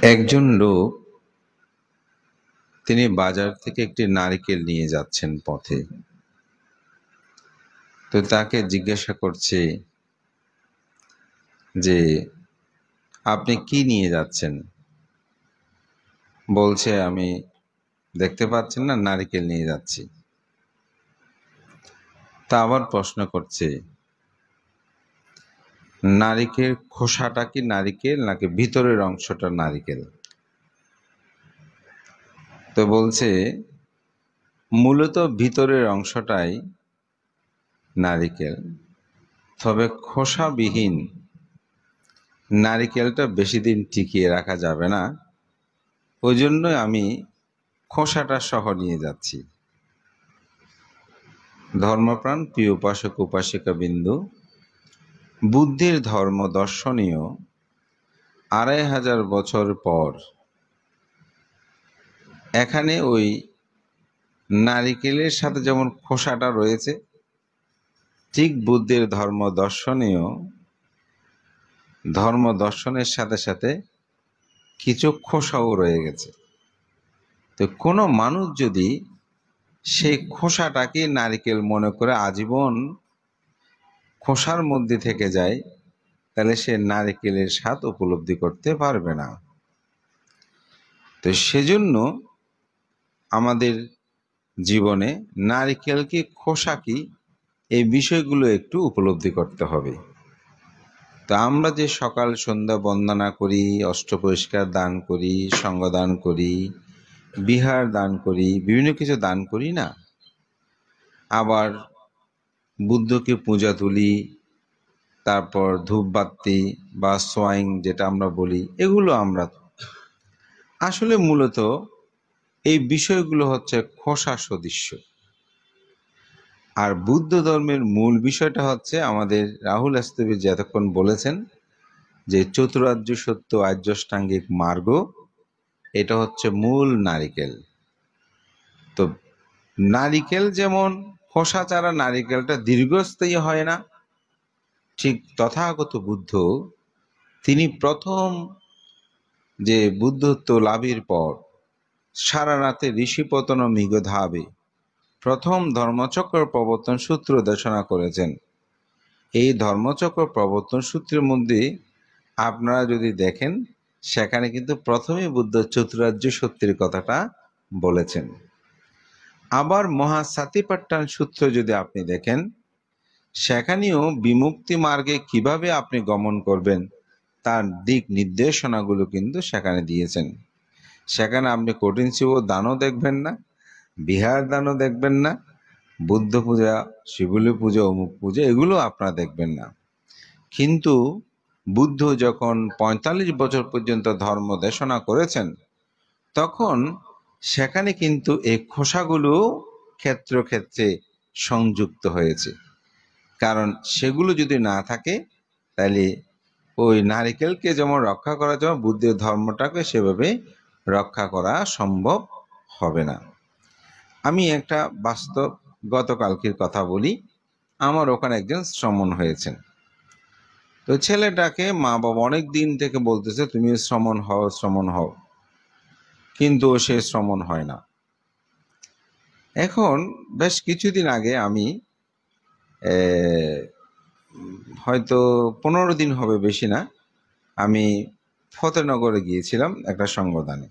একজন লোক তিনি বাজার থেকে একটি নারকেল নিয়ে যাচ্ছেন পথে। তো তাকে জিজ্ঞাসা করছে যে আপনি কি নিয়ে যাচ্ছেন? বলছে আমি দেখতে পাচ্ছেন না, নারকেল নিয়ে যাচ্ছি। তা আবার প্রশ্ন করছে নারকেল খোসাটা কি নারকেল নাকি ভিতরের অংশটা নারকেল? তো বলছে মূলত ভিতরের অংশটাই নারকেল, তবে খোসাবিহীন নারিকেলটা বেশি দিন টিকিয়ে রাখা যাবে না, ওই জন্যই আমি খোসাটা সহ নিয়ে যাচ্ছি। ধর্মপ্রাণ প্রিয় উপাসক উপাসিকা বিন্দু, বুদ্ধির ধর্ম দর্শনীয় 2500 বছর পর এখানে ওই নারিকেলের সাথে যেমন খোসাটা রয়েছে, ঠিক বুদ্ধির ধর্ম দর্শনের সাথে সাথে কিছু খোসাও রয়ে গেছে। তো কোনো মানুষ যদি সেই খোসাটাকে নারকেল মনে করে আজীবন খোসার মধ্যে থেকে যায়, তাহলে সে নারকেলের স্বাদ উপলব্ধি করতে পারবে না। তো সেজন্য আমাদের জীবনে নারকেল কি খোসা কি, এই বিষয়গুলো একটু উপলব্ধি করতে হবে। তো আমরা যে সকাল সন্ধ্যা বন্দনা করি, অষ্টপরিষ্কার দান করি, সঙ্গ দান করি, বিহার দান করি, বিভিন্ন কিছু দান করি না, আবার বুদ্ধকে পূজা তুলি, তারপর ধূপবাতি বা সোয়াইং যেটা আমরা বলি, এগুলো আমরা আসলে মূলত এই বিষয়গুলো হচ্ছে খোসা সদৃশ্য। আর বুদ্ধ ধর্মের মূল বিষয়টা হচ্ছে আমাদের রাহুল স্তবীর যতক্ষণ বলেছেন যে চতুরার্য সত্য আর্যষ্টাঙ্গিক মার্গ, এটা হচ্ছে মূল নারিকেল। তো নারিকেল যেমন খোসা ছাড়া নারিকেলটা দীর্ঘস্থায়ী হয় না, ঠিক তথাগত বুদ্ধ তিনি প্রথম যে বুদ্ধত্ব লাভের পর সারা রাতে ঋষিপতন মিগধাবে প্রথম ধর্মচক্র প্রবর্তন সূত্র দেশনা করেছেন। এই ধর্মচক্র প্রবর্তন সূত্রের মধ্যে আপনারা যদি দেখেন, সেখানে কিন্তু প্রথমেই বুদ্ধ চতুরার্য সত্যের কথাটা বলেছেন। আবার মহাসাতিপাট্টান সূত্র যদি আপনি দেখেন, সেখানেও বিমুক্তি মার্গে কিভাবে আপনি গমন করবেন তার দিক নির্দেশনাগুলো কিন্তু সেখানে দিয়েছেন। সেখানে আপনি কঠিন শিব দানও দেখবেন না, বিহার দানও দেখবেন না, বুদ্ধ পূজা, শিবলী পূজা, অমুক পূজা, এগুলো আপনারা দেখবেন না। কিন্তু বুদ্ধ যখন 45 বছর পর্যন্ত ধর্ম দেশনা করেছেন, তখন সেখানে কিন্তু এই খোসাগুলো ক্ষেত্রে ক্ষেত্রে সংযুক্ত হয়েছে। কারণ সেগুলো যদি না থাকে, তাহলে ওই নারিকেলকে যেমন রক্ষা করা যায়, বুদ্ধের ধর্মটাকে সেভাবে রক্ষা করা সম্ভব হবে না। আমি একটা বাস্তব গতকালকের কথা বলি। আমার ওখানে একজন শ্রমণ হয়েছেন। তো ছেলেটাকে মা বাবা অনেক দিন থেকে বলতেছে তুমি শ্রমণ হও, শ্রমণ হও, কিন্তু সে শ্রমণ হয় না। এখন বেশ কিছুদিন আগে আমি হয়তো 15 দিন হবে, বেশি না, আমি ফতেনগরে গিয়েছিলাম একটা সঙ্গদানে।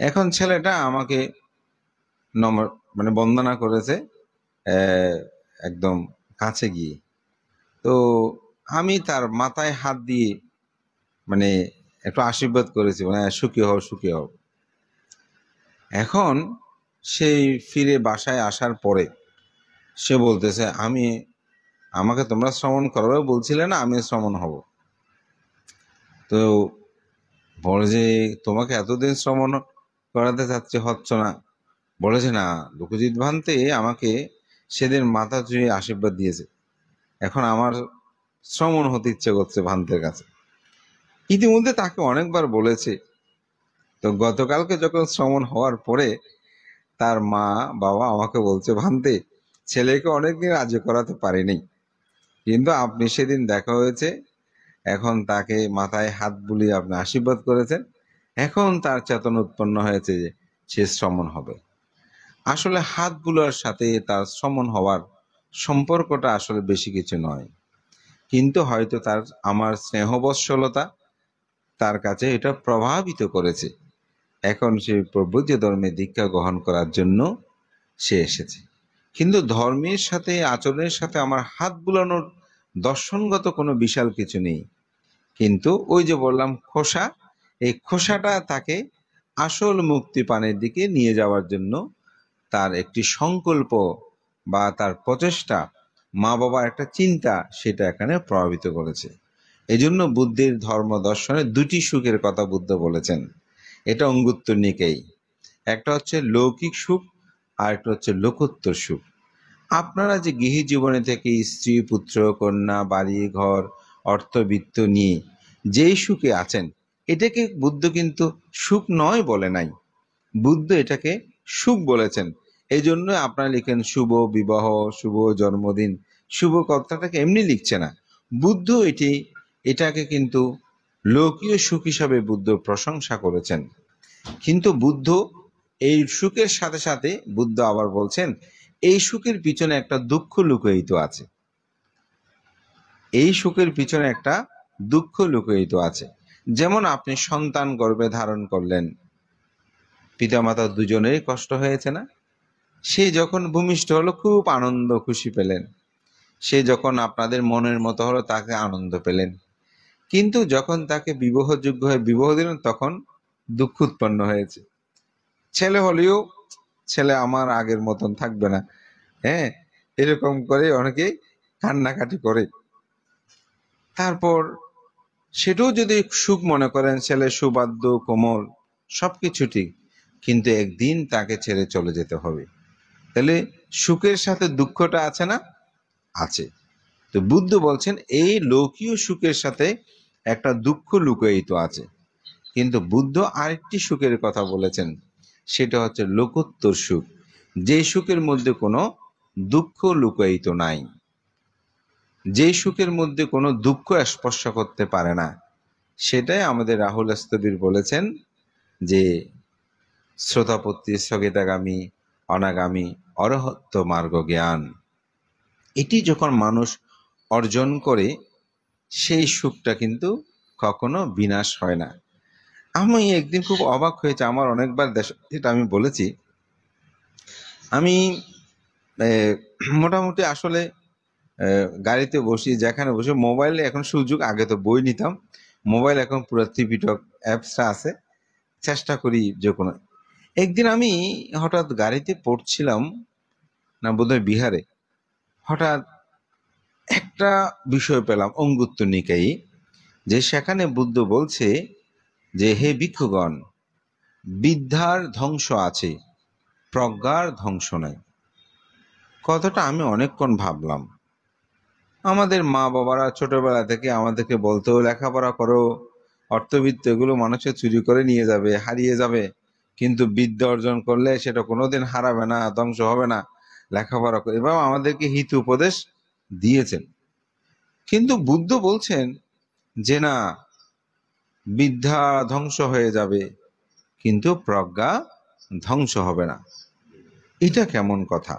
এখন ছেলেটা আমাকে মানে বন্দনা করেছে একদম কাছে গিয়ে। তো আমি তার মাথায় হাত দিয়ে মানে একটু আশীর্বাদ করেছি, মানে সুখী হও সুখী হও। এখন সেই ফিরে বাসায় আসার পরে সে বলতেছে আমাকে তোমরা শ্রমণ করবে বলছিলে না, আমি শ্রমণ হব। তো বলে যে তোমাকে এতদিন শ্রমণ করাতে চাচ্ছে, হচ্ছে না। বলেছে না, লোকজিৎ ভান্তে আমাকে সেদিন মাথা ছুঁয়ে আশীর্বাদ দিয়েছে, এখন আমার শ্রমণ হতে ইচ্ছে করছে ভান্তের কাছে। ইতিমধ্যে তাকে অনেকবার বলেছে। তো গতকালকে যখন শ্রমণ হওয়ার পরে তার মা বাবা আমাকে বলছে, ভান্তে ছেলেকে অনেকদিন রাজি করাতে পারিনি, কিন্তু আপনি সেদিন দেখা হয়েছে, এখন তাকে মাথায় হাত বুলিয়ে আপনি আশীর্বাদ করেছেন, এখন তার চেতনা উৎপন্ন হয়েছে যে সে শ্রমণ হবে। আসলে হাতগুলোর সাথে তার শ্রমণ হওয়ার সম্পর্কটা আসলে বেশি কিছু নয়, কিন্তু হয়তো তার আমার স্নেহবৎসলতা তার কাছে এটা প্রভাবিত করেছে। এখন সে প্রভুত্ব ধর্মে দীক্ষা গ্রহণ করার জন্য সে এসেছে। কিন্তু ধর্মের সাথে আচরণের সাথে আমার হাত বুলানোর দর্শনগত কোনো বিশাল কিছু নেই। কিন্তু ওই যে বললাম খোসা, এই খোসাটা তাকে আসল মুক্তি পানের দিকে নিয়ে যাওয়ার জন্য তার একটি সংকল্প বা তার প্রচেষ্টা, মা বাবার একটা চিন্তা, সেটা এখানে প্রভাবিত করেছে। এই জন্য বুদ্ধের ধর্ম দর্শনে দুটি সুখের কথা বুদ্ধ বলেছেন। এটা অঙ্গুত্তর নিকেই। একটা হচ্ছে লৌকিক সুখ, আর একটা হচ্ছে লোকোত্তর সুখ। আপনারা যে গৃহী জীবনে থেকে স্ত্রী, পুত্র, কন্যা, বাড়ি ঘর, অর্থবিত্ত নিয়ে যেই সুখে আছেন, এটাকে বুদ্ধ কিন্তু সুখ নয় বলে নাই, বুদ্ধ এটাকে সুখ বলেছেন। এই জন্য আপনারা লিখেন শুভ বিবাহ, শুভ জন্মদিন। শুভ কথাটাকে এমনি লিখছে না, বুদ্ধ এটাকে কিন্তু লৌকিক সুখ হিসাবে বুদ্ধ প্রশংসা করেছেন। কিন্তু বুদ্ধ এই সুখের সাথে সাথে বুদ্ধ আবার বলছেন এই সুখের পিছনে একটা দুঃখ লুকায়িত আছে। এই সুখের পিছনে একটা দুঃখ লুকায়িত আছে। যেমন আপনি সন্তান গর্ভে ধারণ করলেন, পিতামাতা দুজনেরই কষ্ট হয়েছে না? সে যখন ভূমিষ্ঠ হলো খুব আনন্দ খুশি পেলেন, সে যখন আপনাদের মনের মতো হলো তাকে আনন্দ পেলেন। কিন্তু যখন তাকে বিবাহযোগ্য হয়ে বিবাহ দিলেন তখন দুঃখ উৎপন্ন হয়েছে। ছেলে হলেও ছেলে আমার আগের মতন থাকবে না, হ্যাঁ, এরকম করে অনেকে কান্নাকাটি করে। তারপর সেটাও যদি সুখ মনে করেন, ছেলে সুবাদ্য কোমল সবকিছু ঠিক, কিন্তু একদিন তাকে ছেড়ে চলে যেতে হবে। তাহলে সুখের সাথে দুঃখটা আছে না? আছে। তো বুদ্ধ বলছেন এই লৌকিক সুখের সাথে একটা দুঃখ লুকায়িত আছে। কিন্তু বুদ্ধ আরেকটি সুখের কথা বলেছেন, সেটা হচ্ছে লোকোত্তর সুখ, যে সুখের মধ্যে কোনো দুঃখ লুকায়িত নাই, যে সুখের মধ্যে কোনো দুঃখ স্পর্শ করতে পারে না। সেটাই আমাদের রাহুল স্তবীর বলেছেন যে শ্রোতাপত্তি স্থগিতাগামী অনাগামী অরহত্ব মার্গ জ্ঞান। এটি যখন মানুষ অর্জন করে সেই সুখটা কিন্তু কখনো বিনাশ হয় না। আমি একদিন খুব অবাক হয়েছে, আমার অনেকবার যেটা আমি বলেছি, আমি মোটামুটি আসলে গাড়িতে বসি, যেখানে বসে মোবাইলে এখন সুযোগ, আগে তো বই নিতাম, মোবাইল এখন পুরো ত্রিপিটক অ্যাপসটা আছে, চেষ্টা করি যে কোনো। একদিন আমি হঠাৎ গাড়িতে পড়ছিলাম, না বোধহয় বিহারে, হঠাৎ একটা বিষয় পেলাম অঙ্গুত্তর নিকায়ী, যে সেখানে বুদ্ধ বলছে যে হে ভিক্ষুগণ, বিদ্যার ধ্বংস আছে, প্রজ্ঞার ধ্বংস নাই। কথাটা আমি অনেকক্ষণ ভাবলাম। আমাদের মা বাবারা ছোটবেলা থেকে আমাদেরকে বলতো লেখাপড়া করো, অর্থবিত্ত এগুলো মানুষের চুরি করে নিয়ে যাবে, হারিয়ে যাবে, কিন্তু বিদ্যা অর্জন করলে সেটা কোনোদিন হারাবে না, ধ্বংস হবে না, লেখাপড়া করে, এবং আমাদেরকে হিত উপদেশ দিয়েছেন। কিন্তু বুদ্ধ বলছেন যে না, বিদ্যা ধ্বংস হয়ে যাবে কিন্তু প্রজ্ঞা ধ্বংস হবে না। এটা কেমন কথা?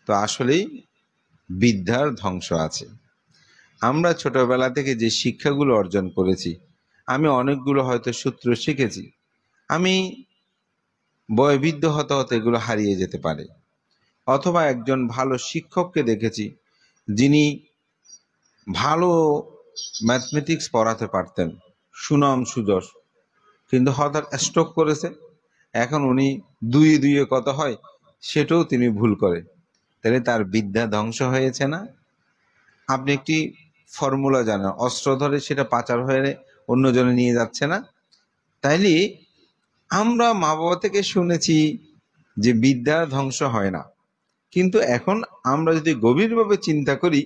তো আসলেই বিদ্যার ধ্বংস আছে। আমরা ছোটবেলা থেকে যে শিক্ষাগুলো অর্জন করেছি, আমি অনেকগুলো হয়তো সূত্র শিখেছি, আমি বয়বৃদ্ধ হতে হতে এগুলো হারিয়ে যেতে পারে। অথবা একজন ভালো শিক্ষককে দেখেছি যিনি ভালো ম্যাথমেটিক্স পড়াতে পারতেন, সুনাম সুযশ, কিন্তু হঠাৎ স্ট্রোক করেছে, এখন উনি দুইয়ে দুইয়ে কত হয় সেটাও তিনি ভুল করে। তাহলে তার বিদ্যা ধ্বংস হয়েছে না? আপনি একটি ফর্মুলা জানেন, অস্ত্র ধরে সেটা পাচার হয়ে অন্যজনে নিয়ে যাচ্ছে না? তাইলে আমরা মা বাবা থেকে শুনেছি যে বিদ্যা ধ্বংস হয় না, কিন্তু এখন আমরা যদি গভীরভাবে চিন্তা করি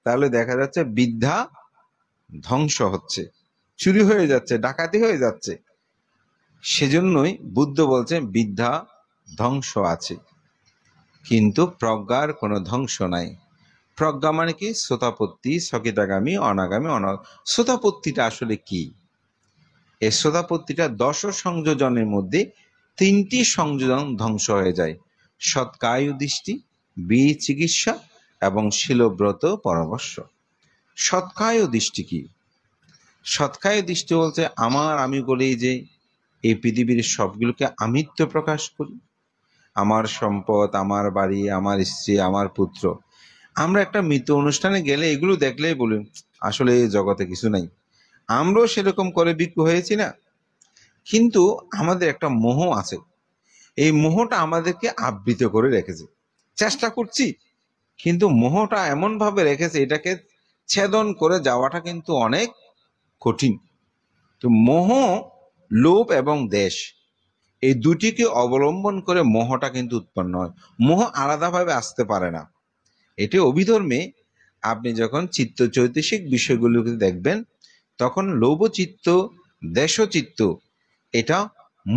তাহলে দেখা যাচ্ছে বিদ্যা ধ্বংস হচ্ছে, চুরি হয়ে যাচ্ছে, ডাকাতি হয়ে যাচ্ছে। সেজন্যই বুদ্ধ বলছেন বিদ্যা ধ্বংস আছে কিন্তু প্রজ্ঞার কোনো ধ্বংস নাই। প্রজ্ঞা মানে কি? শ্রোতাপত্তি, স্থগিতাগামী, অনাগামী, শ্রোতাপত্তিটা আসলে কি? এই শ্রোতাপত্তিটা 10 সংযোজনের মধ্যে 3টি সংযোজন ধ্বংস হয়ে যায়: সৎকায়ু দৃষ্টি, বিচিকিৎসা এবং শীলব্রত পরামর্শ। সৎকায়ু দৃষ্টি কি? সৎকায়ু দৃষ্টি বলতে আমি বলি যে এই পৃথিবীর সবগুলোকে আমিত্ব প্রকাশ করি। আমার সম্পদ, আমার বাড়ি, আমার স্ত্রী, আমার পুত্র। আমরা একটা মৃত্যু অনুষ্ঠানে গেলে এগুলো দেখলেই বলি আসলে এই জগতে কিছু নাই। আমরাও সেরকম করে বিক্রি হয়েছি না? কিন্তু আমাদের একটা মোহ আছে। এই মোহটা আমাদেরকে আবৃত করে রেখেছে। চেষ্টা করছি, কিন্তু মোহটা এমন ভাবে রেখেছে, এটাকে ছেদন করে যাওয়াটা কিন্তু অনেক কঠিন। তো মোহ, লোভ এবং দেশ, এই দুটিকে অবলম্বন করে মোহটা কিন্তু উৎপন্ন হয়। মোহ আলাদাভাবে আসতে পারে না। এটি অভিধর্মে আপনি যখন চিত্ত চৈতসিক বিষয়গুলোকে দেখবেন, তখন লোভচিত্ত, দেশচিত্ত এটা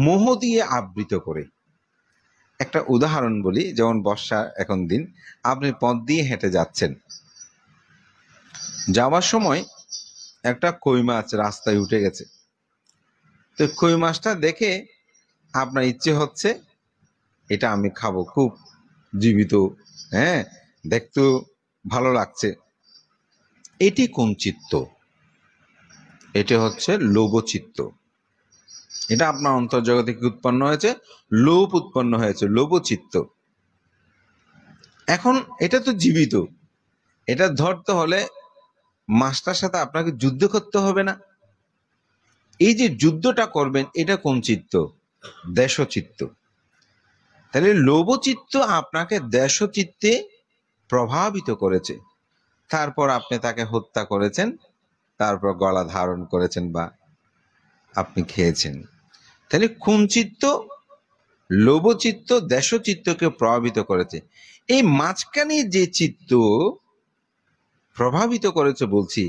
মোহ দিয়ে আবৃত করে। একটা উদাহরণ বলি, যেমন বর্ষা এখন দিন, আপনি পথ দিয়ে হেঁটে যাচ্ছেন, যাওয়ার সময় একটা কই মাছ রাস্তায় উঠে গেছে। তো কই মাছটা দেখে আপনার ইচ্ছে হচ্ছে এটা আমি খাবো, খুব জীবিত, হ্যাঁ, দেখতেও ভালো লাগছে। এটি কোন চিত্ত? এটি হচ্ছে লোভচিত্ত। এটা আপনার অন্তর্জগতে কি উৎপন্ন হয়েছে? লোভ উৎপন্ন হয়েছে, লোভচিত্ত। এখন এটা তো জীবিত, এটা ধরতে হলে মাছটার সাথে আপনাকে যুদ্ধ করতে হবে না? এই যে যুদ্ধটা করবেন, এটা কোন চিত্ত? দেশচিত্ত। তাহলে লোভচিত্ত আপনাকে দেশচিত্তে প্রভাবিত করেছে। তারপর আপনি তাকে হত্যা করেছেন, তারপর গলা ধারণ করেছেন বা আপনি খেয়েছেন। তাহলে কোন চিত্ত? লোভচিত্ত দেশচিত্তকে প্রভাবিত করেছে। এই মাঝখানে যে চিত্ত প্রভাবিত করেছে বলছি,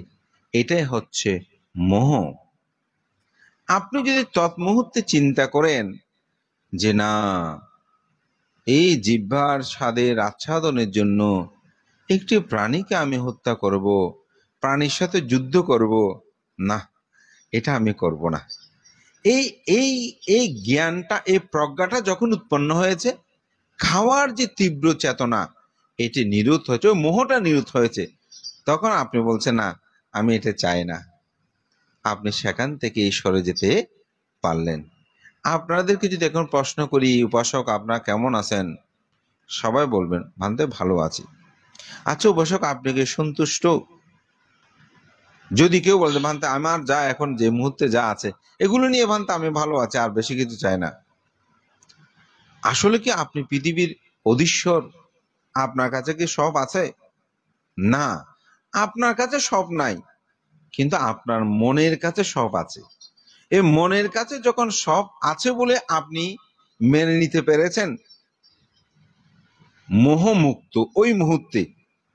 এটাই হচ্ছে মোহ। আপনি যদি তৎমুহূর্তে চিন্তা করেন যে না, এই জিহ্বার স্বাদের আচ্ছাদনের জন্য একটি প্রাণীকে আমি হত্যা করব, প্রাণীর সাথে যুদ্ধ করব, না, এটা আমি করব না। এই এই এই জ্ঞানটা, এই প্রজ্ঞাটা যখন উৎপন্ন হয়েছে, খাওয়ার যে তীব্র চেতনা এটি নিরুদ্ধ হয়েছে, ওই মোহটা নিরুদ্ধ হয়েছে, তখন আপনি বলছেন না, আমি এটা চাই না। আপনি সেখান থেকে সরে যেতে পারলেন। আপনাদেরকে যদি এখন প্রশ্ন করি, উপাসক আপনারা কেমন আছেন? সবাই বলবেন ভান্তে ভালো আছি। আচ্ছা উপাসক, আপনি কি সন্তুষ্ট? যদি কেউ বলতে ভান্তে আমার যা এখন যে মুহূর্তে যা আছে এগুলো নিয়ে ভান্তে আমি ভালো আছি, আর বেশি কিছু চাই না। আসলে কি আপনি পৃথিবীর অধীশ্বর? আপনার কাছে কি সব আছে? না, আপনার কাছে সব নাই, কিন্তু আপনার মনের কাছে সব আছে। এই মনের কাছে যখন সব আছে বলে আপনি মেনে নিতে পেরেছেন মোহমুক্ত ওই মুহূর্তে,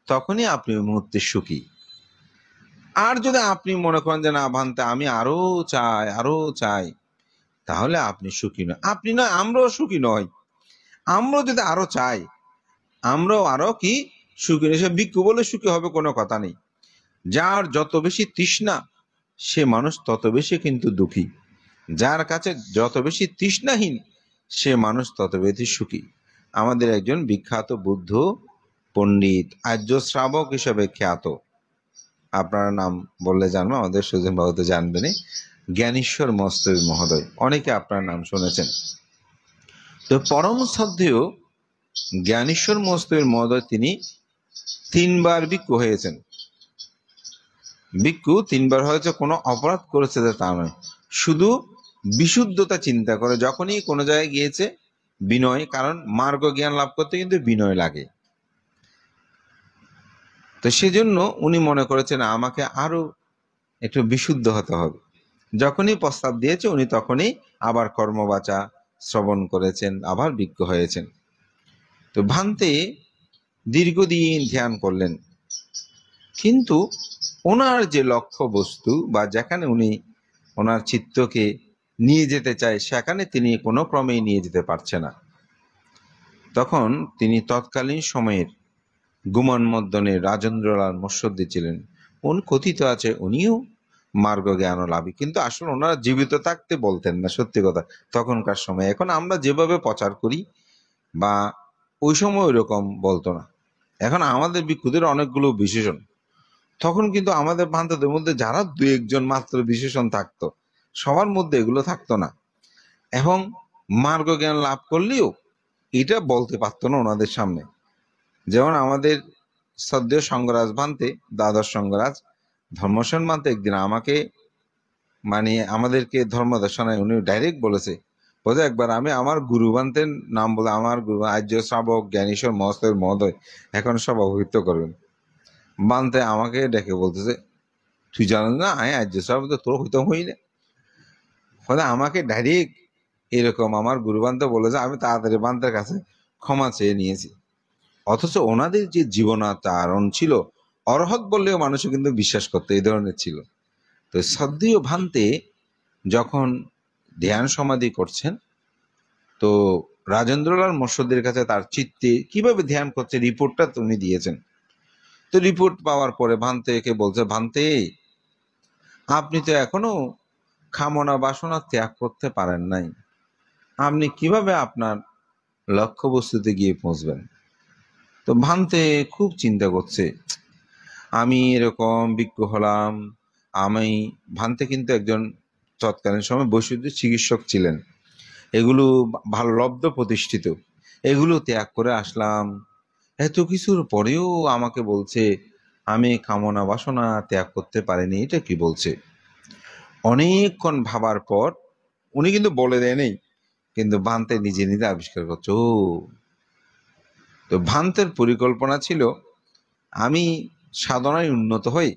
তখনই আপনি ওই মুহূর্তে সুখী। আর যদি আপনি মনে করেন যে না ভান্তে আমি আরো চাই, তাহলে আপনি সুখী নয়। আপনি নয়, আমরাও সুখী নয়। আমরা যদি আরো চাই, আমরাও আরো কি সুখী নয়। সে ভিক্ষু বলে সুখী হবে কোনো কথা নেই। যার যত বেশি তৃষ্ণা, সে মানুষ তত বেশি কিন্তু দুঃখী। যার কাছে যত বেশি তৃষ্ণাহীন, সে মানুষ তত বেশি সুখী। আমাদের একজন বিখ্যাত বুদ্ধ পণ্ডিত, আর্য শ্রাবক হিসেবে খ্যাত, আপনার নাম বললে জানবো, আমাদের সুজন বাবু তো জানবেনই, জ্ঞানেশ্বর মস্তবী মহোদয়। অনেকে আপনার নাম শুনেছেন। তো পরম শ্রদ্ধেয় জ্ঞানেশ্বর মস্তবী মহোদয়, তিনি 3বার ভিক্ষু হয়েছেন। ভিক্ষু 3বার হয়েছে, কোনো অপরাধ করেছে তা নয়, শুধু বিশুদ্ধতা চিন্তা করে। যখনই কোনো জায়গায় গিয়েছে, বিনয়, কারণ মার্গ জ্ঞান লাভ করতে কিন্তু বিনয় লাগে। তো সেজন্য উনি মনে করেছেন আমাকে আরো একটু বিশুদ্ধ হতে হবে। যখনই প্রস্তাব দিয়েছে উনি তখনই আবার কর্মবাচা শ্রবণ করেছেন, আবার ভিক্ষু হয়েছেন। তো ভান্তে দীর্ঘদিন ধ্যান করলেন, কিন্তু ওনার যে লক্ষ্য বস্তু বা যেখানে উনি ওনার চিত্তকে নিয়ে যেতে চায়, সেখানে তিনি কোনো ক্রমেই নিয়ে যেতে পারছে না। তখন তিনি তৎকালীন সময়ের গুমান মর্দনের রাজেন্দ্রলাল মৎসদ্দী ছিলেন। উনি কথিত আছে উনিও মার্গ জ্ঞান লাভী। কিন্তু আসলে ওনারা জীবিত থাকতে বলতেন না, সত্যি কথা, তখনকার সময়। এখন আমরা যেভাবে প্রচার করি বা ওই সময় ওইরকম বলতো না। এখন আমাদের ভিক্ষুদের অনেকগুলো বিশেষণ, তখন কিন্তু আমাদের ভ্রান্তদের মধ্যে যারা দু একজন মাত্র বিশেষণ থাকতো, সবার মধ্যে এগুলো থাকতো না। এবং মার্গ জ্ঞান লাভ করলেও এটা বলতে পারতো না ওনাদের সামনে। যেমন আমাদের শ্রদ্ধেয় সঙ্গরাজ ভান্তে, দ্বাদশ সঙ্গরাজ ধর্মসেন ভান্তে একদিন আমাকে মানে আমাদেরকে ধর্ম দর্শনায় উনি ডাইরেক্ট বলেছে, বলছে একবার আমি আমার গুরু ভান্তের নাম বলে, আমার গুরু আর্য শ্রাবক জ্ঞানেশ্বর মহোদয় মহোদয় এখন সব অবহিত করবেন। বান্তে আমাকে ডেকে বলতেছে, তুই জানো না আমি আর্য শ্রাবক, তোর হইতে হই না। ফলে আমাকে ডাইরেক্ট এরকম আমার গুরু বান্তে বলেছে, আমি তাড়াতাড়ি বান্তের কাছে ক্ষমা চেয়ে নিয়েছি। অথচ ওনাদের যে জীবনাচরণ ছিল, অরহৎ বললেও মানুষও কিন্তু বিশ্বাস করতো, এই ধরনের ছিল। তো শ্রদ্ধেয় ভান্তে যখন ধ্যান সমাধি করছেন, তো রাজেন্দ্রলাল মর্ষদের কাছে তার চিত্তে কিভাবে ধ্যান করছে রিপোর্টটা উনি দিয়েছেন। তো রিপোর্ট পাওয়ার পরে ভান্তেকে বলছে, ভান্তে আপনি তো এখনো কামনা বাসনা ত্যাগ করতে পারেন নাই, আপনি কিভাবে আপনার লক্ষ্যবস্তুতে গিয়ে পৌঁছবেন? তো ভান্তে খুব চিন্তা করছে, আমি এরকম বিজ্ঞ হলাম। আমি ভান্তে কিন্তু একজন তৎকালীন সময় বৈশুদ্ধ চিকিৎসক ছিলেন, এগুলো ভালো লব্ধ প্রতিষ্ঠিত, এগুলো ত্যাগ করে আসলাম। এত কিছুর পরেও আমাকে বলছে আমি কামনা বাসনা ত্যাগ করতে পারিনি, এটা কি বলছে? অনেকক্ষণ ভাবার পর উনি কিন্তু বলে দেয়নি, কিন্তু ভান্তে নিজে নিজে আবিষ্কার করছে, ও তো ভান্তের পরিকল্পনা ছিল আমি সাধনায় উন্নত হই,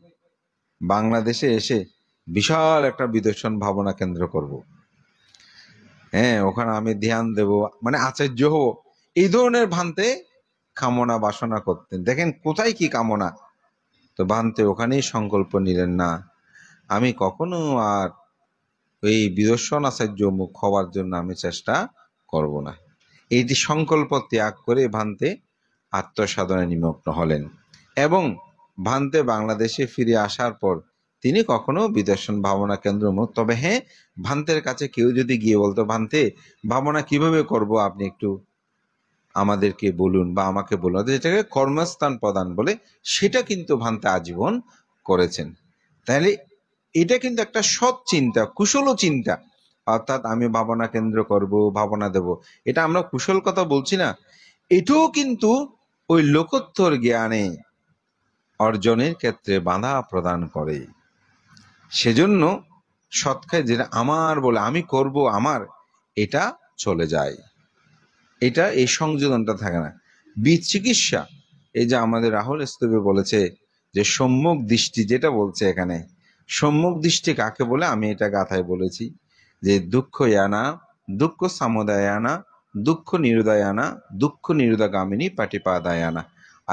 বাংলাদেশে এসে বিশাল একটা বিদর্শন ভাবনা কেন্দ্র করব। হ্যাঁ, ওখানে আমি ধ্যান দেব, মানে আচার্য হব, এই ধরনের ভান্তে কামনা বাসনা করতেন। দেখেন কোথায় কি কামনা। তো ভান্তে ওখানেই সংকল্প নিলেন, না আমি কখনো আর এই বিদর্শন আচার্য মুখ হওয়ার জন্য আমি চেষ্টা করব না। এইটি সংকল্প ত্যাগ করে ভান্তে আত্মসাধনায় নিমগ্ন হলেন। এবং ভান্তে বাংলাদেশে ফিরে আসার পর তিনি কখনো বিদর্শন ভাবনা কেন্দ্র মুখ, তবে হ্যাঁ, ভান্তের কাছে কেউ যদি গিয়ে বলতো, ভান্তে ভাবনা কিভাবে করব আপনি একটু আমাদেরকে বলুন বা আমাকে বলুন, যেটাকে কর্মস্থান প্রদান বলে, সেটা কিন্তু ভান্তে আজীবন করেছেন। তাহলে এটা কিন্তু একটা সৎ চিন্তা, কুশল চিন্তা। অর্থাৎ আমি ভাবনা কেন্দ্র করব, ভাবনা দেব, এটা আমরা কুশল কথা বলছি না, এটাও কিন্তু ওই লোকোত্তর জ্ঞানে অর্জনের ক্ষেত্রে বাধা প্রদান করে। সেজন্য সৎকায় যেটা আমার বলে আমি করব আমার, এটা চলে যায়, এটা এই সংযোজনটা থাকে না। বীজ চিকিৎসা, এই যে আমাদের রাহুল স্তবে বলেছে যে সম্যক দৃষ্টি, যেটা বলছে এখানে সম্যক দৃষ্টি কাকে বলে, আমি এটা গাথায় বলেছি যে দুঃখ ইয়ানা, দুঃখ সামুদায়ানা, দুঃখ নিরুদয়ানা, দুঃখ নিরুদাগামিনী পাটিপাদায়ানা,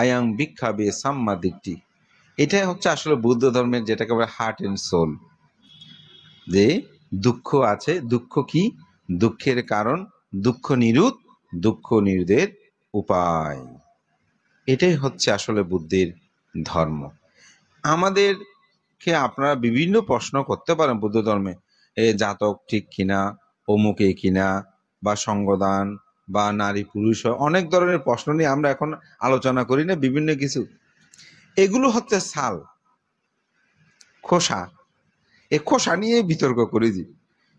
আয়াং ভিক্ষাবে সাম্মা দিকটি। এটাই হচ্ছে আসলে বৌদ্ধ ধর্মের যেটাকে বলে হার্ট এন্ড সোল, যে দুঃখ আছে, দুঃখ কি, দুঃখের কারণ, দুঃখ নিরুদ, দুঃখ নিরুদের উপায়। এটাই হচ্ছে আসলে বুদ্ধির ধর্ম। আমাদেরকে আপনারা বিভিন্ন প্রশ্ন করতে পারেন বুদ্ধ ধর্মে, এ জাতক ঠিক কিনা, অমুকে কিনা, বা সঙ্গদান, বা নারী পুরুষ, অনেক ধরনের প্রশ্ন নিয়ে আমরা এখন আলোচনা করি না, বিভিন্ন কিছু। এগুলো হচ্ছে সাল, খোসা, এ খোসা নিয়ে বিতর্ক করেছি।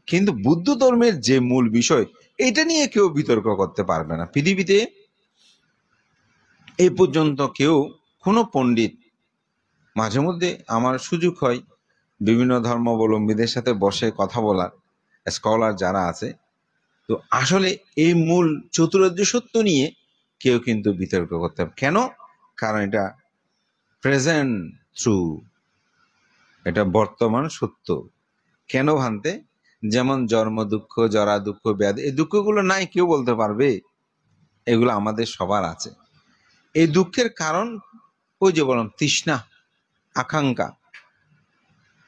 কিন্তু বুদ্ধ ধর্মের যে মূল বিষয়, এটা নিয়ে কেউ বিতর্ক করতে পারবে না পৃথিবীতে। এই পর্যন্ত কেউ, কোনো পণ্ডিত, মাঝে মধ্যে আমার সুযোগ হয় বিভিন্ন ধর্মাবলম্বীদের সাথে বসে কথা বলার, স্কলার যারা আছে, তো আসলে এই মূল চতুরার্য সত্য নিয়ে কেউ কিন্তু বিতর্ক করতে হবে কেন? কারণ এটা প্রেজেন্ট ট্রু, এটা বর্তমান সত্য। কেন ভান্তে? যেমন জন্ম দুঃখ, জরা দুঃখ, ব্যাধি, এই দুঃখগুলো নাই কেউ বলতে পারবে? এগুলো আমাদের সবার আছে। এই দুঃখের কারণ ওই যে বললাম তৃষ্ণা, আকাঙ্ক্ষা।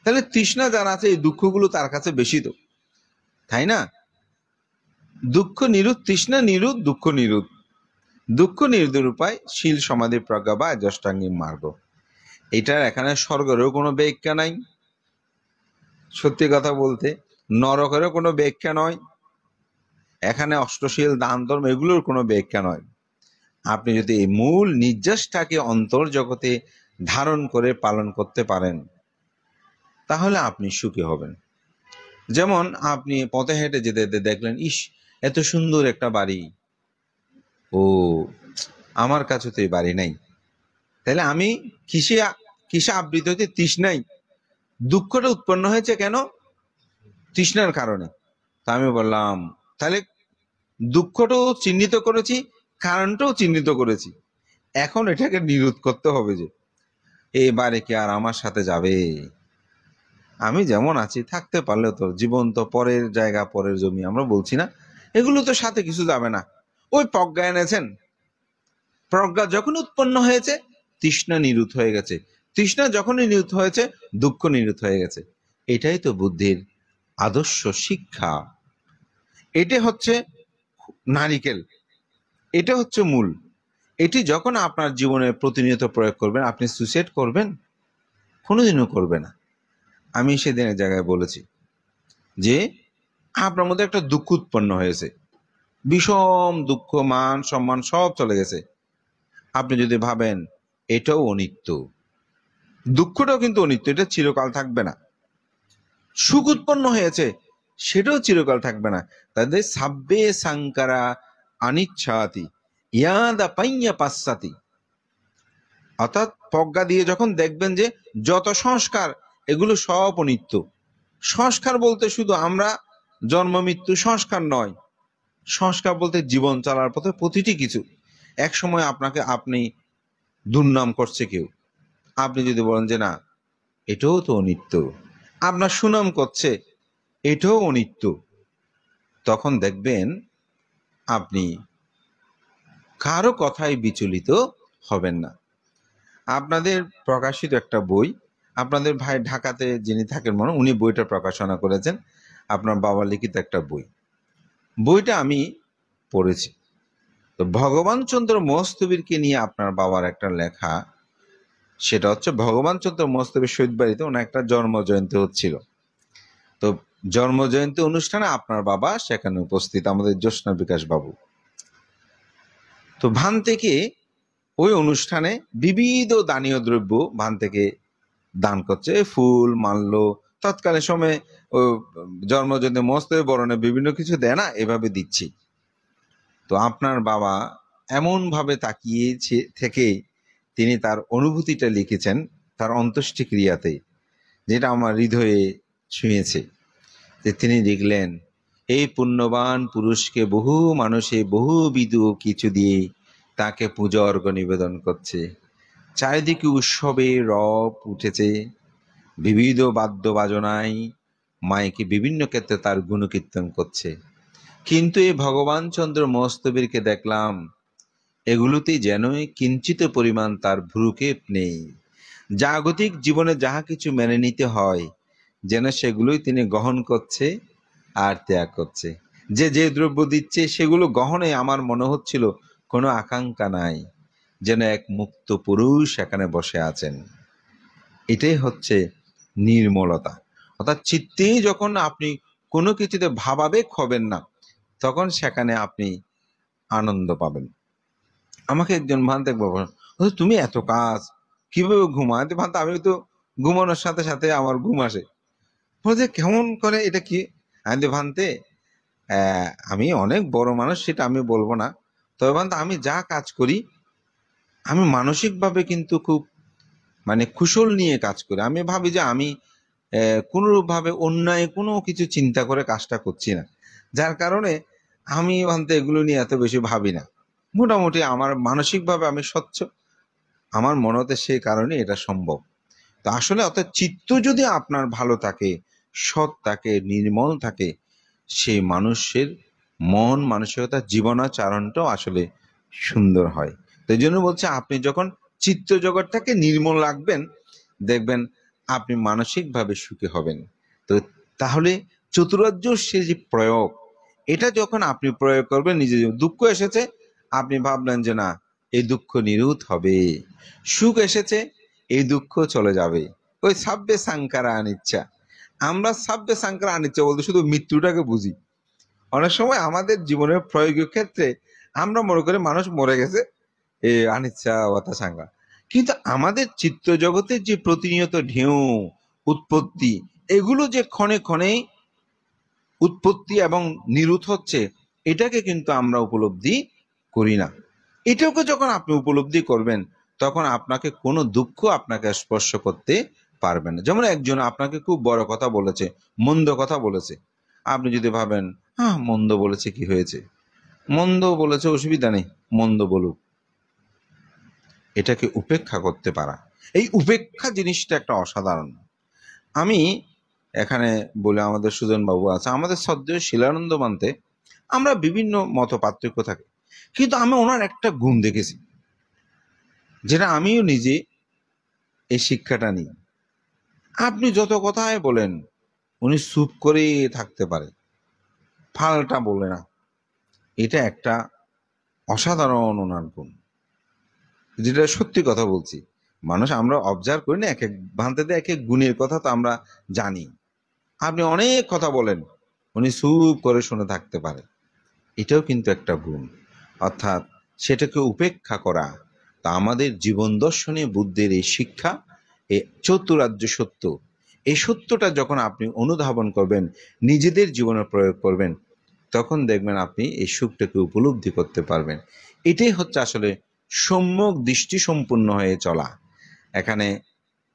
তাহলে তৃষ্ণা যার আছে, এই দুঃখগুলো তার কাছে বেশি, তো তাই না? দুঃখ নিরুদ্ধ, তৃষ্ণা নিরুদ্ধ, দুঃখ নিরুদ্ধ। দুঃখ নিরোধের উপায় শীল সমাধি প্রজ্ঞা বা অষ্টাঙ্গিক মার্গ। এটার এখানে স্বর্গেরও কোনো ব্যাখ্যা নাই, সত্যি কথা বলতে নরকেরও কোনো ব্যাখ্যা নয়, এখানে অষ্টশীল দান ধর্ম এগুলোর কোনো ব্যাখ্যা নয়। আপনি যদি এই মূল নির্যাসটাকে অন্তর্জগতে ধারণ করে পালন করতে পারেন, তাহলে আপনি সুখী হবেন। যেমন আপনি পথে হেঁটে যেতে যেতে দেখলেন, ইস এত সুন্দর একটা বাড়ি, ও আমার কাছে তো এই বাড়ি নাই, তাহলে আমি কিসে কিসে আবৃত হয়েছে? তৃষ্ণাই। দুঃখটা উৎপন্ন হয়েছে কেন? তৃষ্ণার কারণে। তা আমি বললাম, তাহলে দুঃখটাও চিহ্নিত করেছি, কারণটাও চিহ্নিত করেছি, এখন এটাকে নিরোধ করতে হবে। যে এবারে কি আর আমার সাথে যাবে? আমি যেমন আছি থাকতে পারলে তো, জীবন তো পরের জায়গা পরের জমি, আমরা বলছি না? এগুলো তো সাথে কিছু যাবে না। ওই প্রজ্ঞা এনেছেন, প্রজ্ঞা যখন উৎপন্ন হয়েছে তৃষ্ণা নিরুদ্ধ হয়ে গেছে, তৃষ্ণা যখনই নিরুদ্ধ হয়েছে দুঃখ নিরুদ্ধ হয়ে গেছে। এটাই তো বুদ্ধির আদর্শ শিক্ষা। এটা হচ্ছে নারিকেল, এটা হচ্ছে মূল। এটি যখন আপনার জীবনে প্রতিনিয়ত প্রয়োগ করবেন, আপনি সুইসাইড করবেন? কোনোদিনও করবে না। আমি সেদিনের জায়গায় বলেছি যে আপনার মধ্যে একটা দুঃখ উৎপন্ন হয়েছে, বিষম দুঃখ, মান সম্মান সব চলে গেছে। আপনি যদি ভাবেন এটাও অনিত্য, দুঃখটাও কিন্তু অনিত্য, এটা চিরকাল থাকবে না। সুখ উৎপন্ন হয়েছে, সেটাও চিরকাল থাকবে না। তাদের সাব্বে সাংকারা অনিচ্ছাতি ইয়াদা পাইয়া পাশ্চাতি। অর্থাৎ প্রজ্ঞা দিয়ে যখন দেখবেন যে যত সংস্কার এগুলো সব অনিত্য। সংস্কার বলতে শুধু আমরা জন্ম মৃত্যু সংস্কার নয়, সংস্কার বলতে জীবন চলার পথে প্রতিটি কিছু। এক সময় আপনাকে আপনি দুর্নাম করছে কেউ, আপনি যদি বলেন যে না এটাও তো অনিত্য, আপনার সুনাম করছে, এটাও অনিত্য, তখন দেখবেন আপনি কারো কথায় বিচলিত হবেন না। আপনাদের প্রকাশিত একটা বই, আপনাদের ভাই ঢাকাতে যিনি থাকেন মনে, উনি বইটা প্রকাশনা করেছেন, আপনার বাবা লিখিত একটা বই। বইটা আমি পড়েছি। তো ভগবান চন্দ্র মহস্তবীরকে নিয়ে আপনার বাবার একটা লেখা, সেটা হচ্ছে ভগবান চন্দ্র মহস্তবীর শহীদ বাড়িতে ওনার একটা জন্ম জয়ন্তী হচ্ছিল। তো জন্ম জয়ন্তী অনুষ্ঠানে আপনার বাবা সেখানে উপস্থিত, আমাদের জ্যোৎস্না বিকাশ বাবু। তো ভান থেকে ওই অনুষ্ঠানে বিবিধ দানীয় দ্রব্য ভান থেকে দান করছে, ফুল মাল্য, তৎকালীন সময়ে ও জন্মজয়ন্তী মহোৎসবে বরণে বিভিন্ন কিছু দেয় না, এভাবে দিচ্ছি। তো আপনার বাবা এমন ভাবে তাকিয়ে থেকে তিনি তার অনুভূতিটা লিখেছেন তার অন্ত্যেষ্টিক্রিয়াতে, যেটা আমার হৃদয়ে ছুঁয়েছে। যে তিনি লিখলেন, এই পুণ্যবান পুরুষকে বহু মানুষে বহুবিধ কিছু দিয়ে তাকে পূজা অর্ঘ্য নিবেদন করছে। চারিদিকে উৎসবে রব উঠেছে, বিবিধ বাদ্য বাজনায় মাইকে বিভিন্ন ক্ষেত্রে তার গুণকীর্তন করছে। কিন্তু এই ভগবান চন্দ্র মহস্তবীরকে দেখলাম, এগুলোতে যেন কিঞ্চিত পরিমাণ তার ভ্রুক্ষেপ নেই। জাগতিক জীবনে যাহা কিছু মেনে নিতে হয় যেন সেগুলোই তিনি গ্রহণ করছে আর ত্যাগ করছে। যে যে দ্রব্য দিচ্ছে সেগুলো গ্রহণে আমার মনে হচ্ছিল কোনো আকাঙ্ক্ষা নাই, যেন এক মুক্ত পুরুষ এখানে বসে আছেন। এটাই হচ্ছে নির্মলতা। অর্থাৎ চিত্তেই যখন আপনি কোনো কিছুতে ভাবাবেগ হবেন না, তখন সেখানে আপনি আনন্দ পাবেন। আমাকে একজন ভান্তে বলল, তুমি এত কাজ কিভাবে ঘুমাতে? ভান্তে আমি তো ঘুমানোর সাথে সাথে আমার ঘুম আসে। বলছে কেমন করে, এটা কি? আমি ভান্তে আমি অনেক বড় মানুষ সেটা আমি বলবো না, তবে ভান্তে আমি যা কাজ করি আমি মানসিকভাবে কিন্তু খুব মানে কুশল নিয়ে কাজ করি। আমি ভাবি যে আমি কোনোভাবে অন্যায় কোনো কিছু চিন্তা করে কাজটা করছি না, যার কারণে আমি ভান্তে এগুলো নিয়ে এত বেশি ভাবি না। মোটামুটি আমার মানসিকভাবে আমি স্বচ্ছ, আমার মনে হতে সেই কারণে এটা সম্ভব। তো আসলে অর্থাৎ চিত্ত যদি আপনার ভালো থাকে, সৎ থাকে, নির্মল থাকে, সেই মানুষের মন মানসিকতা জীবনাচরণটাও আসলে সুন্দর হয়। তো এই জন্য বলছে আপনি যখন চিত্ত জগৎটাকে নির্মল রাখবেন, দেখবেন আপনি মানসিকভাবে সুখী হবেন। তো তাহলে চতুরার্য সে যে প্রয়োগ, এটা যখন আপনি প্রয়োগ করবেন, নিজে দুঃখ এসেছে আপনি ভাবলেন যে না এই দুঃখ নিরূত হবে, সুখ এসেছে এই দুঃখ চলে যাবে, ওই সাব্বে সাংকারা অনিচ্ছা। আমরা সাব্বে সাংকার আনিচ্ছে বলতে শুধু মৃত্যুটাকে বুঝি। অনেক সময় আমাদের জীবনের প্রয়োগের ক্ষেত্রে আমরা মনে করি মানুষ মরে গেছে, এ আনিচ্ছা ওয়াতা সাঙ্গা। কিন্তু আমাদের চিত্র জগতের যে প্রতিনিয়ত ঢেউ, উৎপত্তি, এগুলো যে ক্ষণে ক্ষণে উৎপত্তি এবং নিরুৎ হচ্ছে, এটাকে কিন্তু আমরা উপলব্ধি করি না। এটাকে যখন আপনি উপলব্ধি করবেন, তখন আপনাকে কোনো দুঃখ আপনাকে স্পর্শ করতে পারবে না। যেমন একজন আপনাকে খুব বড় কথা বলেছে, মন্দ কথা বলেছে, আপনি যদি ভাবেন হ্যাঁ মন্দ বলেছে, কি হয়েছে, মন্দ বলেছে অসুবিধা নেই, মন্দ বলুক, এটাকে উপেক্ষা করতে পারা, এই উপেক্ষা জিনিসটা একটা অসাধারণ। আমি এখানে বলে, আমাদের সুজন বাবু আছে, আমাদের শ্রদ্ধেয় শিলানন্দ মানতে আমরা বিভিন্ন মত পার্থক্য থাকে, কিন্তু আমি ওনার একটা গুণ দেখেছি, যেটা আমিও নিজে এই শিক্ষাটা নিই। আপনি যত কথাই বলেন, উনি চুপ করে থাকতে পারে, ফালটা বলে না। এটা একটা অসাধারণ ওনার গুণ, যেটা সত্যি কথা বলছি। মানুষ আমরা অবজার্ভ করি না, এক এক ভান্তেতে এক এক গুণের কথা তো আমরা জানি। আপনি অনেক কথা বলেন, উনি চুপ করে শুনে থাকতে পারে, এটাও কিন্তু একটা গুণ। অর্থাৎ সেটাকে উপেক্ষা করা। তা আমাদের জীবন দর্শনে বুদ্ধের এই শিক্ষা, এই চতুরার্য সত্য, এই সত্যটা যখন আপনি অনুধাবন করবেন, নিজেদের জীবনে প্রয়োগ করবেন, তখন দেখবেন আপনি এই সুখটাকে উপলব্ধি করতে পারবেন। এটাই হচ্ছে আসলে সম্যক দৃষ্টি সম্পূর্ণ হয়ে চলা। এখানে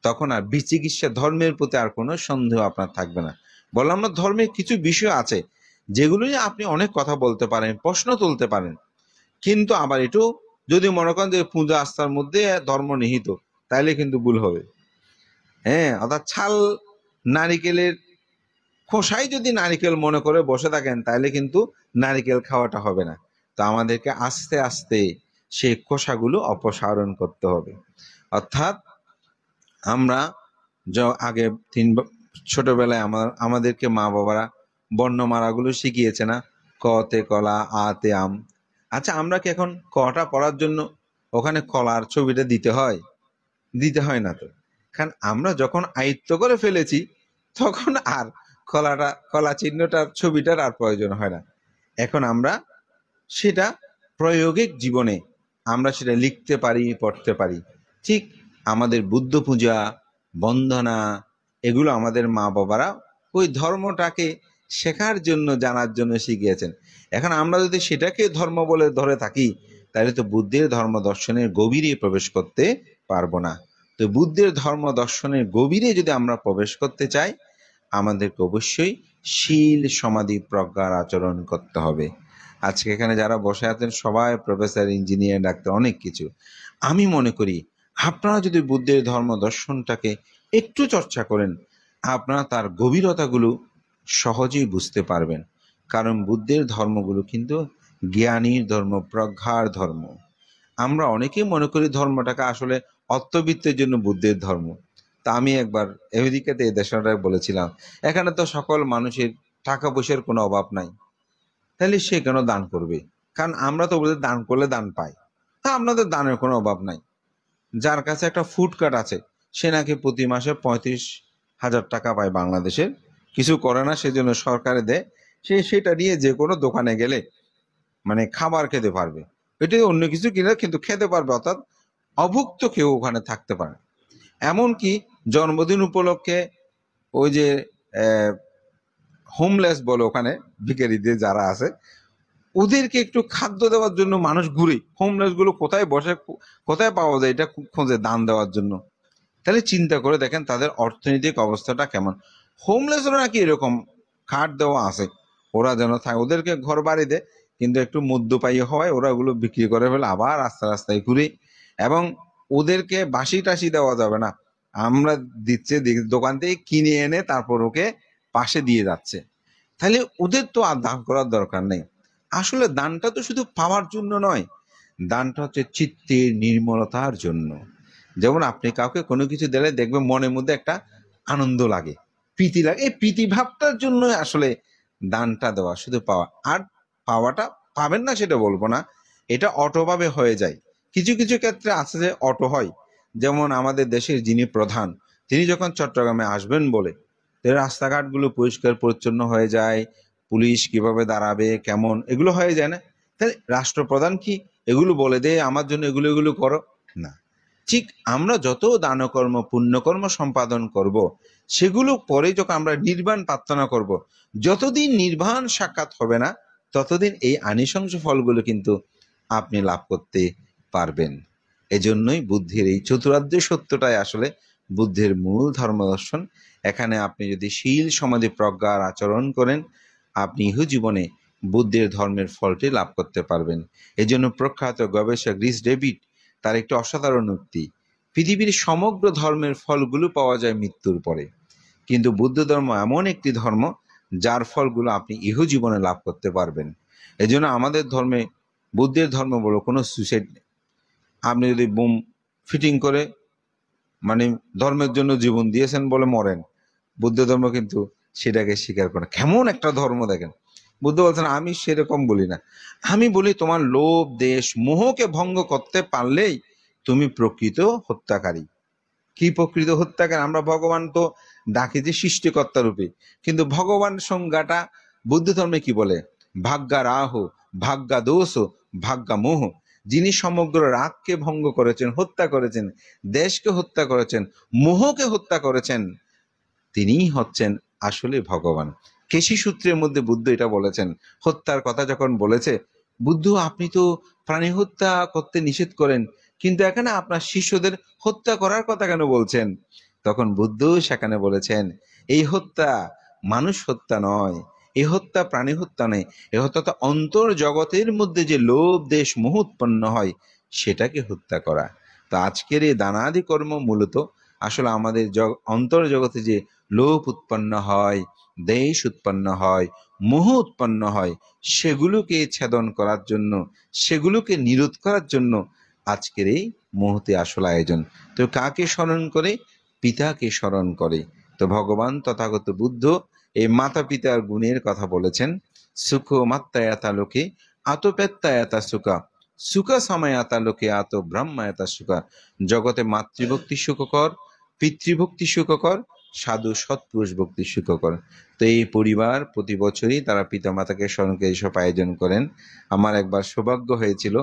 তখন আর বিচিকিৎসা, ধর্মের প্রতি আর কোনো সন্দেহ আপনার থাকবে না। বললাম না, ধর্মের কিছু বিষয় আছে যেগুলো নিয়ে আপনি অনেক কথা বলতে পারেন, প্রশ্ন তুলতে পারেন, কিন্তু আবার এটাও যদি মনে করেন যে পূজা আস্থার মধ্যে ধর্ম নিহিত, তাইলে কিন্তু ভুল হবে। হ্যাঁ, অর্থাৎ ছাল নারিকেলের খোসাই যদি নারিকেল মনে করে বসে থাকেন, তাহলে কিন্তু নারিকেল খাওয়াটা হবে না। তো আমাদেরকে আস্তে আস্তে সেই খোসাগুলো অপসারণ করতে হবে। অর্থাৎ আমরা আগে ছোটবেলায় আমাদেরকে মা বাবারা বর্ণমালাগুলো শিখিয়েছে না, ক তে কলা, আ তে আম। আচ্ছা, আমরা কি এখন কটা পড়ার জন্য ওখানে কলার ছবিটা দিতে হয়? দিতে হয় না তো। কারণ আমরা যখন আয়ত্ত করে ফেলেছি, তখন আর কলা চিহ্নটার ছবিটার আর প্রয়োজন হয় না। এখন আমরা সেটা প্রায়োগিক জীবনে আমরা সেটা লিখতে পারি, পড়তে পারি। ঠিক আমাদের বুদ্ধ পূজা, বন্দনা, এগুলো আমাদের মা বাবারা ওই ধর্মটাকে শেখার জন্য, জানার জন্য শিখিয়েছেন। এখন আমরা যদি সেটাকে ধর্ম বলে ধরে থাকি, তাহলে তো বুদ্ধের ধর্ম দর্শনের গভীরে প্রবেশ করতে পারবো না। তো বুদ্ধের ধর্ম দর্শনের গভীরে যদি আমরা প্রবেশ করতে চাই, আমাদেরকে অবশ্যই শীল, সমাধি, প্রজ্ঞার আচরণ করতে হবে। আজকে এখানে যারা বসে আছেন সবাই প্রফেসর, ইঞ্জিনিয়ার, ডাক্তার, অনেক কিছু। আমি মনে করি আপনারা যদি বুদ্ধের ধর্ম দর্শনটাকে একটু চর্চা করেন, আপনারা তার গভীরতাগুলো সহজেই বুঝতে পারবেন। কারণ বুদ্ধের ধর্মগুলো কিন্তু জ্ঞানীর ধর্ম, প্রজ্ঞার ধর্ম। আমরা অনেকেই মনে করি ধর্মটাকে আসলে অর্থবিত্তের জন্য বুদ্ধের ধর্ম। তা আমি একবার আমেরিকাতে এই দেশটায় বলেছিলাম, এখানে তো সকল মানুষের টাকা পয়সার কোনো অভাব নাই, তাহলে সে কেন দান করবে? কারণ আমরা তো বলি দান করলে দান পাই। তা আপনাদের দানের কোনো অভাব নাই। যার কাছে একটা ফুড কার্ট আছে, সে নাকি প্রতি মাসে 35,000 টাকা পায় বাংলাদেশের, কিছু করে না, সেজন্য সরকারে দেয়, সেটা নিয়ে যে কোনো দোকানে গেলে মানে খাবার খেতে পারবে। এটা অন্য কিছু কিনে কিন্তু খেতে পারবে, অর্থাৎ অভুক্ত কেউ ওখানে থাকতে পারে। এমনকি জন্মদিন উপলক্ষে ওই যে হোমলেস বলে, ওখানে ভিখারিদের যারা আছে, ওদেরকে একটু খাদ্য দেওয়ার জন্য মানুষ ঘুরে, হোমলেস গুলো কোথায় বসে, কোথায় পাওয়া যায়, এটা খোঁজে দান দেওয়ার জন্য। তাহলে চিন্তা করে দেখেন তাদের অর্থনৈতিক অবস্থাটা কেমন। হোমলেসরা নাকি এরকম খাট দেওয়া আছে, ওরা যেন থাকে, ওদেরকে ঘর বাড়ি দেয়, কিন্তু একটু মধ্যপায়ী হওয়ায় ওরা ওগুলো বিক্রি করে ফেলে, আবার রাস্তা রাস্তায় ঘুরে। এবং ওদেরকে বাসি টাসি দেওয়া যাবে না, আমরা দিচ্ছে দোকান থেকে কিনে এনে তারপর ওকে পাশে দিয়ে যাচ্ছে। তাহলে ওদের তো আর দান করার দরকার নেই। আসলে দানটা তো শুধু পাওয়ার জন্য নয়, দানটা হচ্ছে চিত্তের নির্মলতার জন্য। যেমন আপনি কাউকে কোনো কিছু দিলে দেখবেন মনের মধ্যে একটা আনন্দ লাগে, প্রীতি লাগে, এই প্রীতি ভাবটার জন্য আসলে দানটা দেওয়া। শুধু পাওয়া, আর পাওয়াটা পাবেন না সেটা বলবো না, এটা অটোভাবে হয়ে যায়। কিছু কিছু ক্ষেত্রে আছে যে অটো হয়। যেমন আমাদের দেশের যিনি প্রধান, তিনি যখন চট্টগ্রামে আসবেন বলে রাস্তাঘাটগুলো পরিষ্কার পরিচ্ছন্ন হয়ে যায়, পুলিশ কিভাবে দাঁড়াবে, কেমন, এগুলো হয়ে যায় না? তাহলে রাষ্ট্রপ্রধান কি এগুলো বলে দে আমার জন্য এগুলো এগুলো করো? না। ঠিক আমরা যত দানকর্ম পুণ্যকর্ম সম্পাদন করব, সেগুলো পরে যখন আমরা নির্বাণ প্রার্থনা করব, যতদিন নির্বাণ সাক্ষাৎ হবে না ততদিন এই আনিশংস ফলগুলো কিন্তু আপনি লাভ করতে পারবেন। এজন্যই বুদ্ধির এই চতুরার্য সত্যটাই আসলে বুদ্ধের মূল ধর্মদর্শন। এখানে আপনি যদি শীল সমাধি প্রজ্ঞার আচরণ করেন, আপনি ইহজীবনে বুদ্ধের ধর্মের ফলটি লাভ করতে পারবেন। এজন্য প্রখ্যাত গবেষক রিস ডেভিড তার একটি অসাধারণ উক্তি, পৃথিবীর সমগ্র ধর্মের ফলগুলো পাওয়া যায় মৃত্যুর পরে, কিন্তু বুদ্ধ ধর্ম এমন একটি ধর্ম যার ফলগুলো আপনি ইহজীবনে লাভ করতে পারবেন। এজন্য আমাদের ধর্মে, বুদ্ধের ধর্ম বলো, কোনো সুইসাইড নেই। আপনি যদি বোম ফিটিং করে মানে ধর্মের জন্য জীবন দিয়েছেন বলে মরেন, বুদ্ধ ধর্ম কিন্তু সেটাকে স্বীকার করে। কেমন একটা ধর্ম দেখেন! বুদ্ধ বলছেন আমি সেরকম বলি না, আমি বলি তোমার লোভ দেশ মোহকে ভঙ্গ করতে পারলেই তুমি প্রকৃত হত্যাকারী। কি প্রকৃত হত্যাকারী? আমরা ভগবান তো ডাকি যে সৃষ্টিকর্তা রূপে, কিন্তু ভগবান সংজ্ঞাটা বুদ্ধ ধর্মে কি বলে? ভাগ্যা রাহ, ভাগ্যা দোষ, ভাগ্যা মোহ। যিনি সমগ্র রাগকে ভঙ্গ করেছেন, হত্যা করেছেন, দেশকে হত্যা করেছেন, মোহকে হত্যা করেছেন, তিনিই হচ্ছেন আসলে ভগবান। কেশি সূত্রের মধ্যে বুদ্ধ এটা বলেছেন। হত্যার কথা যখন বলেছে, বুদ্ধ আপনি তো প্রাণী হত্যা করতে নিষেধ করেন, কিন্তু এখানে আপনার শিষ্যদের হত্যা করার কথা কেন বলছেন? তখন বুদ্ধ সেখানে বলেছেন, এই হত্যা মানুষ হত্যা নয়, এই হত্যা প্রাণী হত্যা নেই, এই হত্যা তো অন্তর জগতের মধ্যে যে লোভ দেশ মোহ উৎপন্ন হয় সেটাকে হত্যা করা। তো আজকের এই দানাদি কর্ম মূলত আসলে আমাদের অন্তর জগতে যে লোভ উৎপন্ন হয়, দেশ উৎপন্ন হয়, মোহ উৎপন্ন হয়, সেগুলোকে ছেদন করার জন্য, সেগুলোকে নিরোধ করার জন্য আজকের এই মহতি আসল আয়োজন। তো কাকে স্মরণ করে? পিতাকে স্মরণ করে। তো ভগবান তথাগত বুদ্ধ এই মাতা পিতার গুণের কথা বলেছেন। সুখ মাত্তায়াতা লোকে আতপেত্তায়াতা সুখা, সুখ সমায়াতা লোকে আত ব্রহ্মায়াতা সুখা। জগতে মাতৃভক্তি সুখকর, পিতৃভক্তি সুখকর, সাধু সৎপুরুষ ভক্তি সুখকর। তো এই পরিবার প্রতি বছরই তারা পিতামাতাকে স্মরণ করে এইসব আয়োজন করেন। আমার একবার সৌভাগ্য হয়েছিল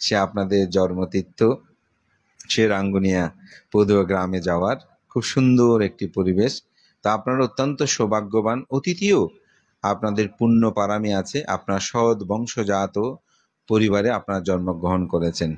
সে আপনাদের জন্মতীর্থ সে রাঙ্গুনিয়া পদুয়া গ্রামে যাওয়ার। খুব সুন্দর একটি পরিবেশ। তা আপনারা অত্যন্ত সৌভাগ্যবান অতিথিও, আপনাদের পুণ্য পারামি আছে, আপনার সৎ বংশজাত পরিবারে আপনারা জন্মগ্রহণ করেছেন।